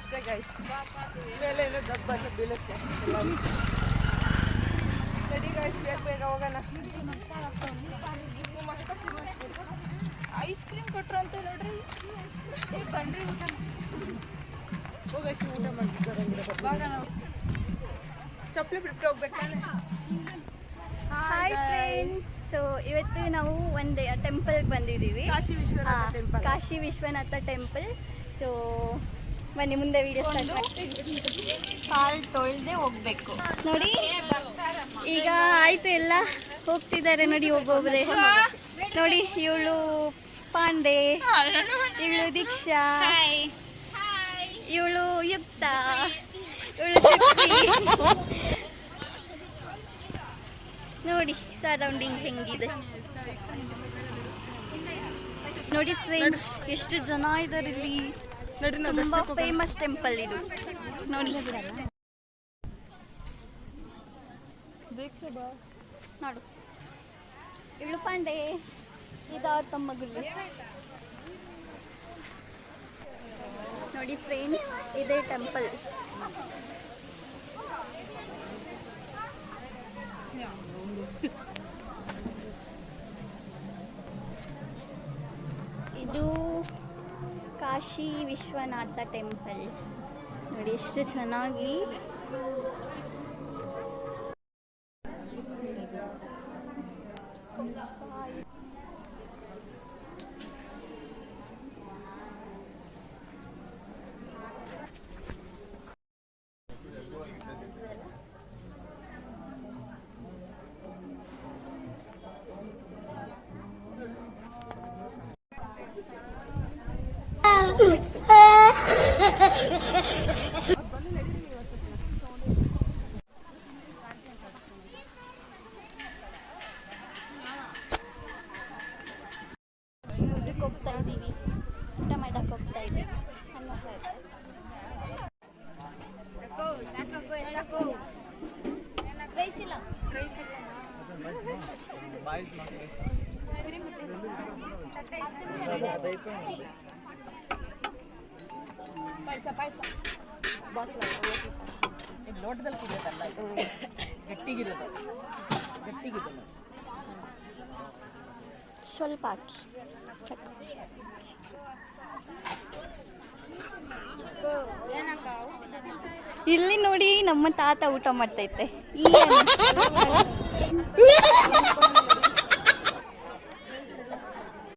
ಅಷ್ಟೇ ಗೈಸ್. ಮೇಲೆ ಏನೋ ಡಬ್ಬ ಅಂತ ಬೀಳುತ್ತೆ. ನಡಿ ಗೈಸ್, ಬೇಗ ಬೇಗ ಹೋಗೋಣ. ಐಸ್ ಕ್ರೀಮ್ ಕೊಟ್ರು ಅಂತ ನೋಡ್ರಿ. ಬನ್ರಿ ಊಟ ಹೋಗೈಸಿ, ಊಟ ಮಾಡ್ತಿದ್ದಾರೆ. ಚಪ್ಪಲಿ ಬಿಟ್ಟು ಹೋಗ್ಬೇಕಾನೆ. Hi friends. ಸೊ ಇವತ್ತು ನಾವು ಒಂದು ಟೆಂಪಲ್ಗೆ ಬಂದಿದ್ದೀವಿ, ಕಾಶಿ ವಿಶ್ವನಾಥ ಟೆಂಪಲ್. ಸೊ ಬನ್ನಿ ಮುಂದೆ ವಿಡಿಯೋ ಸ್ಟಾರ್ಟ್ ಮಾಡ್ತೀವಿ. ಕಾಲು ತೊಳೆದೇ ಹೋಗ್ಬೇಕು ನೋಡಿ. ಈಗ ಆಯ್ತು, ಎಲ್ಲ ಹೋಗ್ತಿದ್ದಾರೆ ನೋಡಿ ಒಬ್ಬೊಬ್ಬರೇ. ನೋಡಿ, ಇವಳು ಪಾಂಡೆ, ಇವಳು ದೀಕ್ಷಾ, ಇವಳು ಯುಕ್ತ, ಇವಳು ಚಕ್ರಿ. ನೋಡಿ ಸರೌಂಡಿಂಗ್ ಹೆಂಗಿದೆ ನೋಡಿ ಫ್ರೆಂಡ್ಸ್, ಎಷ್ಟು ಜನ ಇದ್ದಾರೆ ಇಲ್ಲಿ. ತುಂಬಾ ಫೇಮಸ್ ಟೆಂಪಲ್ ಇದು ನೋಡಿ. ನೋಡು, ಇವಳು ಪಾಂಡೆ, ಇದವ್ರ ತಮ್ಮ ಗುಲ್ಲು. ನೋಡಿ ಫ್ರೆಂಡ್ಸ್, ಇದೇ ಟೆಂಪಲ್. ಇದು ಕಾಶಿ ವಿಶ್ವನಾಥ ಟೆಂಪಲ್. ನೋಡಿ ಎಷ್ಟು ಚೆನ್ನಾಗಿ. ಹೋಗ್ತಾ ಇದ್ದೀವಿ, ಊಟ ಮಾಡಕ್ಕೆ ಹೋಗ್ತಾ ಇದ್ದೀವಿ. ರೈಸ್ ಇಲ್ಲ, ಪಾಯಸ ಲೋಟದಲ್ಲಿ ಕುಡಿಯೋದಲ್ಲ, ಗಟ್ಟಿಗಿರೋದು. ಸ್ವಲ್ಪ ಹಾಕಿ. ಇಲ್ಲಿ ನೋಡಿ, ನಮ್ಮ ತಾತ ಊಟ ಮಾಡ್ತೈತೆ.